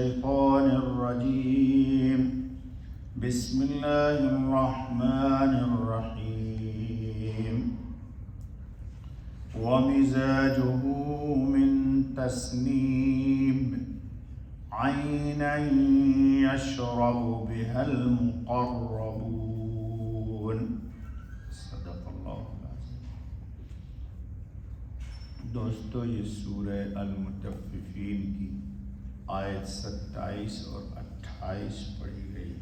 الشيطان الرجيم بسم الله الرحمن الرحيم ومزاجه من تسنيم عينا يشرب بها المقربون صدق اللہ العظیم۔ دوستو، یہ سورہ المطففین کی آیت 27 اور 28 پڑھی گئی۔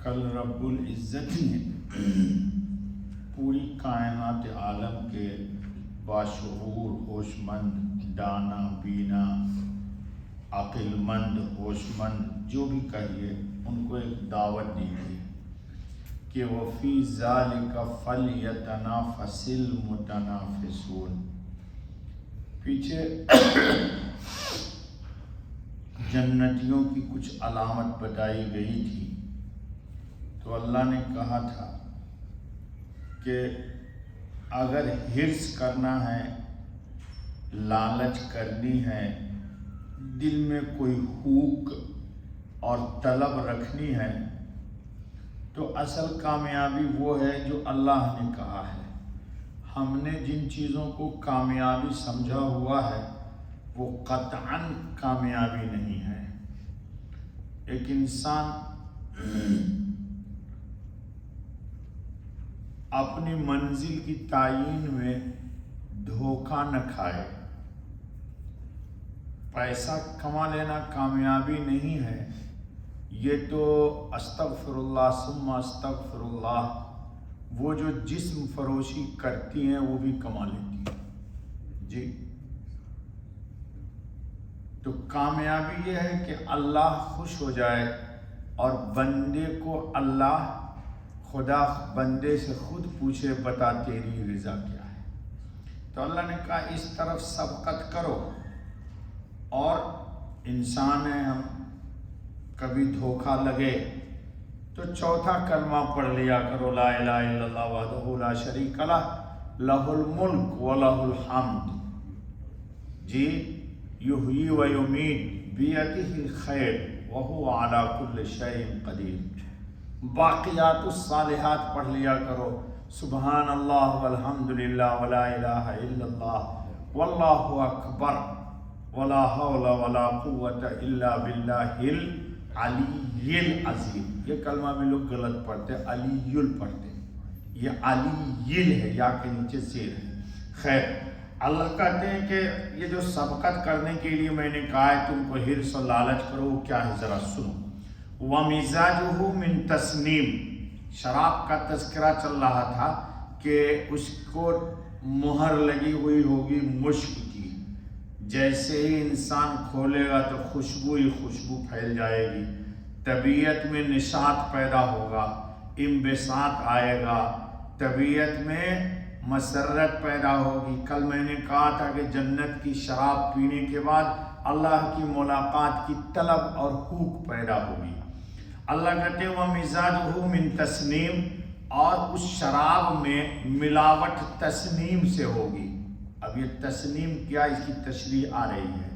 کل رب العزت نے پوری کائنات عالم کے باشعور، ہوش مند، دانا بینا، عقل مند، ہوش مند، جو بھی کہیے، ان کو ایک دعوت دی گئی کہ وَفِي ذَلِكَ فَلْيَتَنَافَسِ الْمُتَنَافِسُونَ۔ پیچھے جنتیوں کی کچھ علامت بتائی گئی تھی، تو اللہ نے کہا تھا کہ اگر حرص کرنا ہے، لالچ کرنی ہے، دل میں کوئی حوق اور طلب رکھنی ہے، تو اصل کامیابی وہ ہے جو اللہ نے کہا ہے۔ ہم نے جن چیزوں کو کامیابی سمجھا ہوا ہے وہ قطعاً کامیابی نہیں ہے۔ ایک انسان اپنی منزل کی تعین میں دھوکہ نہ کھائے۔ پیسہ کما لینا کامیابی نہیں ہے، یہ تو استغفر اللہ ثم استغفر اللہ، وہ جو جسم فروشی کرتی ہیں وہ بھی کما لیتی ہیں جی۔ تو کامیابی یہ ہے کہ اللہ خوش ہو جائے اور بندے کو اللہ خدا بندے سے خود پوچھے، بتا تیری رضا کیا ہے۔ تو اللہ نے کہا اس طرف سبقت کرو، اور انسان ہیں ہم، کبھی دھوکہ لگے تو چوتھا کلمہ پڑھ لیا کرو، لا الہ الا اللہ وحدہ لا شریک لہ لہ الملک ولہ الحمد جی، یحیی و یمیت بیدہ الخیر وہو علی کل شیء قدیر۔ باقیات الصالحات پڑھ لیا کرو، سبحان اللہ والحمد للہ ولا الہ الا اللہ واللہ اکبر ولا حول ولا قوة الا باللہ العلی العظیم۔ یہ کلمہ بھی لوگ غلط پڑھتے، علی پڑھتے، یہ علی ہے، یا کے نیچے زیر ہے۔ خیر، اللہ کہتے ہیں کہ یہ جو سبقت کرنے کے لیے میں نے کہا ہے تم کو حرص و لالچ کرو، وہ کیا ہے ذرا سنو۔ وَمِزَاجُهُ مِن تَسْنِيم، شراب کا تذکرہ چل رہا تھا کہ اس کو مہر لگی ہوئی ہوگی مشک کی، جیسے ہی انسان کھولے گا تو خوشبو ہی خوشبو پھیل جائے گی، طبیعت میں نشاط پیدا ہوگا، انبساط آئے گا، طبیعت میں مسرت پیدا ہوگی۔ کل میں نے کہا تھا کہ جنت کی شراب پینے کے بعد اللہ کی ملاقات کی طلب اور حوق پیدا ہوگی۔ اللہ کہتے ہیں وَمِزَاجُهُ مِن تَسْنِيم، اور اس شراب میں ملاوٹ تسنیم سے ہوگی۔ اب یہ تسنیم کیا، اس کی تشریح آ رہی ہے۔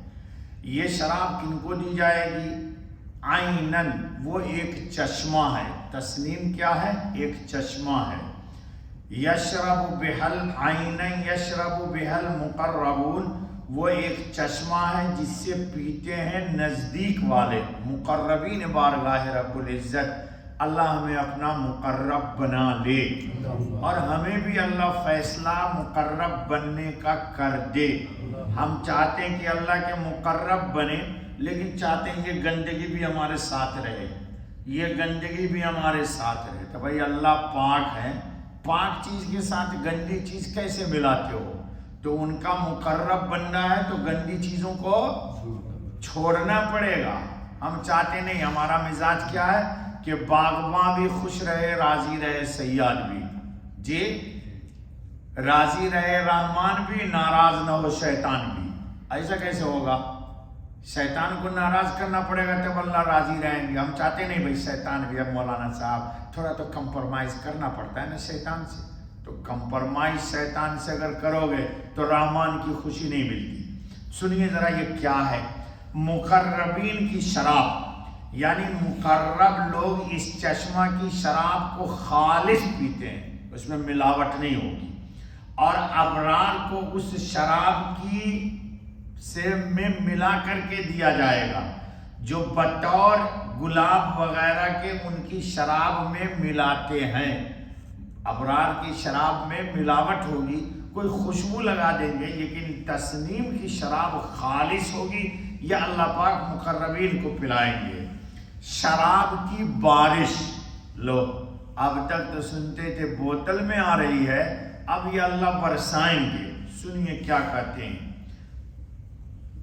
یہ شراب کن کو دی جائے گی؟ عینن، وہ ایک چشمہ ہے۔ تسنیم کیا ہے؟ ایک چشمہ ہے۔ یشرب بہل عینن یشرب بہل مقربون، وہ ایک چشمہ ہے جس سے پیتے ہیں نزدیک والے مقربین بارگاہ رب العزت۔ اللہ ہمیں اپنا مقرب بنا لے، اور ہمیں بھی اللہ فیصلہ مقرب بننے کا کر دے۔ ہم چاہتے ہیں کہ اللہ کے مقرب بنے، لیکن چاہتے ہیں کہ گندگی بھی ہمارے ساتھ رہے، یہ گندگی بھی ہمارے ساتھ رہے۔ تو بھائی اللہ پاک ہے، پاک چیز کے ساتھ گندی چیز کیسے ملاتے ہو؟ تو ان کا مقرب بننا ہے تو گندی چیزوں کو چھوڑنا پڑے گا۔ ہم چاہتے نہیں، ہمارا مزاج کیا ہے کہ باغباں بھی خوش رہے، راضی رہے صیاد بھی جی، راضی رہے رحمان بھی، ناراض نہ ہو شیطان بھی۔ ایسا کیسے ہوگا؟ شیطان کو ناراض کرنا پڑے گا تب اللہ راضی رہیں گے۔ ہم چاہتے نہیں بھائی شیطان بھی، اب مولانا صاحب تھوڑا تو کمپرومائز کرنا پڑتا ہے نا شیطان سے، تو کمپرومائز شیطان سے اگر کرو گے تو رحمان کی خوشی نہیں ملتی۔ سنیے ذرا یہ کیا ہے۔ مقربین کی شراب، یعنی مقرب لوگ اس چشمہ کی شراب کو خالص پیتے ہیں، اس میں ملاوٹ نہیں ہوگی، اور ابرار کو اس شراب کی سے میں ملا کر کے دیا جائے گا جو بطور گلاب وغیرہ کے ان کی شراب میں ملاتے ہیں۔ ابرار کی شراب میں ملاوٹ ہوگی، کوئی خوشبو لگا دیں گے، لیکن تسنیم کی شراب خالص ہوگی، یا اللہ پاک مقربین کو پلائیں گے۔ شراب کی بارش، لو اب تک تو سنتے تھے بوتل میں آ رہی ہے، اب یہ اللہ برسائیں گے۔ سنیے کیا کہتے ہیں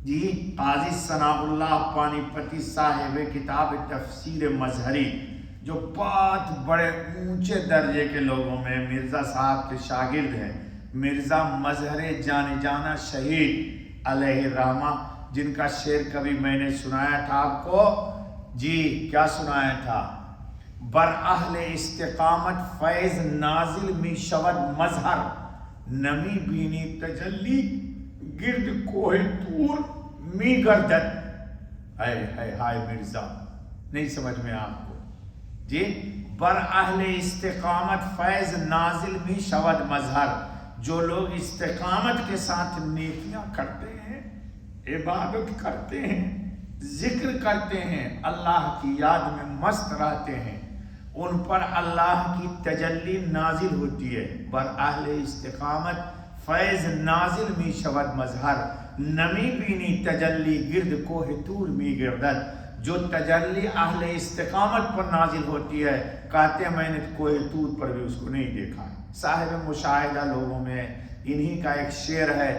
جی قاضی ثناء اللہ پانی پتی صاحب کتاب تفسیر مظہری، جو بہت بڑے اونچے درجے کے لوگوں میں مرزا صاحب کے شاگرد ہیں، مرزا مظہر جانے جانا شہید علیہ الرحمہ، جن کا شعر کبھی میں نے سنایا تھا آپ کو جی، کیا سنایا تھا؟ بر اہل استقامت فیض نازل می شود مظہر، نمی بینی تجلی گرد کوہ طور می گردد۔ ہائے مرزا، نہیں سمجھ میں آپ کو جی؟ بر اہل استقامت فیض نازل می شود مظہر، جو لوگ استقامت کے ساتھ نیکیاں کرتے ہیں، عبادت کرتے ہیں، ذکر کرتے ہیں، اللہ کی یاد میں مست رہتے ہیں، ان پر اللہ کی تجلی نازل ہوتی ہے۔ بر اہل استقامت فیض نازل می شود مظہر، نمی بینی تجلی گرد کوہ طور می گردد۔ جو تجلی اہل استقامت پر نازل ہوتی ہے، کہتے ہیں میں نے کوہ طور پر بھی اس کو نہیں دیکھا ہے۔ صاحب مشاہدہ لوگوں میں انہی کا ایک شعر ہے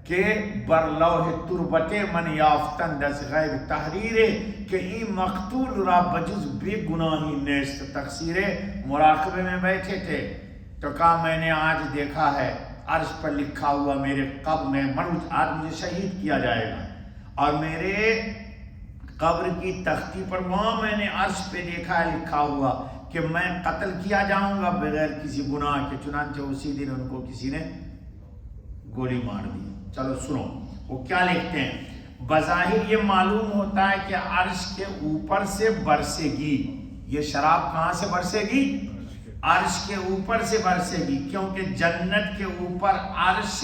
کہ بر لوح تربت من یافتند از غیب تحریرے، کہ این مقتول را بجز بے گناہی نیست تقصیرے۔ مراقبے میں بیٹھے تھے تو کہا میں نے آج دیکھا ہے عرش پر لکھا ہوا میرے قبر میں آج مجھے شہید کیا جائے گا، اور میرے قبر کی تختی پر وہاں میں نے عرش پہ دیکھا ہے لکھا ہوا کہ میں قتل کیا جاؤں گا بغیر کسی گناہ کے۔ چنانچہ اسی دن ان کو کسی نے گولی مار دی۔ چلو سنو وہ کیا لکھتے ہیں۔ بظاہر یہ معلوم ہوتا ہے کہ عرش کے اوپر سے برسے گی، یہ شراب کہاں سے برسے گی؟ عرش کے اوپر سے برسے گی، کیونکہ جنت کے اوپر عرش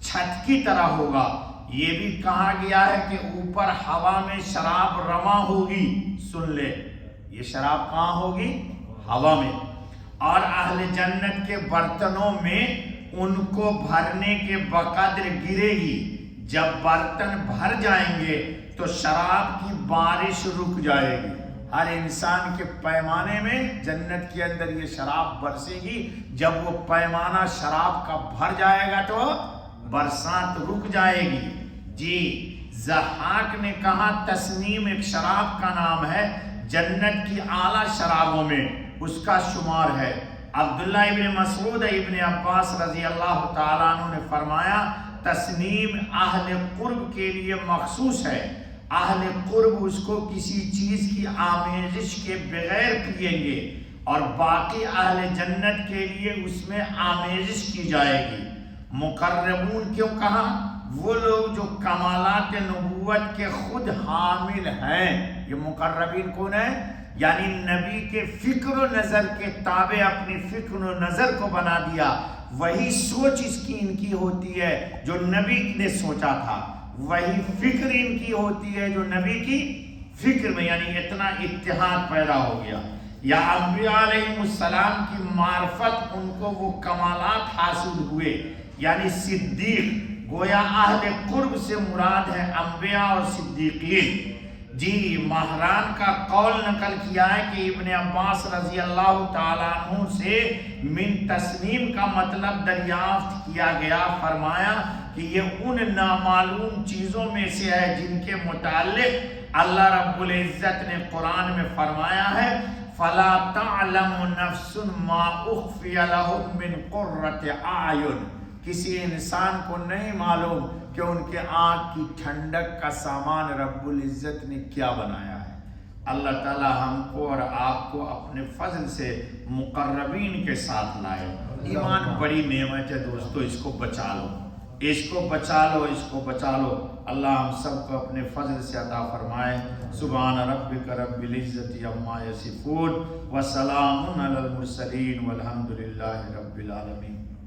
چھت کی طرح ہوگا۔ یہ بھی کہا گیا ہے کہ اوپر ہوا میں شراب رواں ہوگی۔ سن لے، یہ شراب کہاں ہوگی؟ ہوا میں۔ اور اہل جنت کے برتنوں میں ان کو بھرنے کے بقدر گرے گی۔ جب برتن بھر جائیں گے تو شراب کی بارش رک جائے گی۔ ہر انسان کے پیمانے میں جنت کے اندر یہ شراب برسے گی۔ جب وہ پیمانہ شراب کا بھر جائے گا تو برسات رک جائے گی۔ جی ضحاک نے کہا تسنیم ایک شراب کا نام ہے، جنت کی اعلیٰ شرابوں میں اس کا شمار ہے۔ عبداللہ ابن مسعود ابن عباس رضی اللہ تعالیٰ عنہ نے فرمایا تسنیم اہل قرب کے لیے مخصوص ہے، اہل قرب اس کو کسی چیز کی آمیزش کے بغیر پئیں گے، اور باقی اہل جنت کے لیے اس میں آمیزش کی جائے گی۔ مقربون کیوں کہا؟ وہ لوگ جو کمالات نبوت کے خود حامل ہیں۔ یہ مقربین کون ہیں؟ یعنی نبی کے فکر و نظر کے تابع اپنی فکر و نظر کو بنا دیا، وہی سوچ اس کی ان کی ہوتی ہے جو نبی نے سوچا تھا، وہی فکر ان کی ہوتی ہے جو نبی کی فکر میں، یعنی اتنا اتحاد پیدا ہو گیا۔ یا انبیاء علیہ السلام کی معرفت ان کو وہ کمالات حاصل ہوئے، یعنی صدیق، گویا اہل قرب سے مراد ہے انبیاء اور صدیقین۔ جی ماہران کا قول نقل کیا ہے کہ ابن عباس رضی اللہ تعالیٰ عنہ سے من تسنیم کا مطلب دریافت کیا گیا، فرمایا کہ یہ ان نامعلوم چیزوں میں سے ہے جن کے متعلق اللہ رب العزت نے قرآن میں فرمایا ہے فَلَا تَعْلَمُ نَفْسٌ مَا أُخْفِيَ لَهُم مِّن قُرَّةِ أَعْيُنٍ۔ کسی انسان کو نہیں معلوم کہ ان کے آنکھ کی ٹھنڈک کا سامان رب العزت نے کیا بنایا ہے۔ اللہ تعالی ہم کو اور آپ کو اپنے فضل سے مقربین کے ساتھ لائے۔ ایمان بڑی نعمت ہے دوستو، اس کو بچا لو۔ اس کو بچا لو، اس کو بچا لو۔ اللہ ہم سب کو اپنے فضل سے عطا فرمائے۔ سبحان ربک رب العزت عما یصفون وسلام علی المرسلین والحمد للہ رب العالمین۔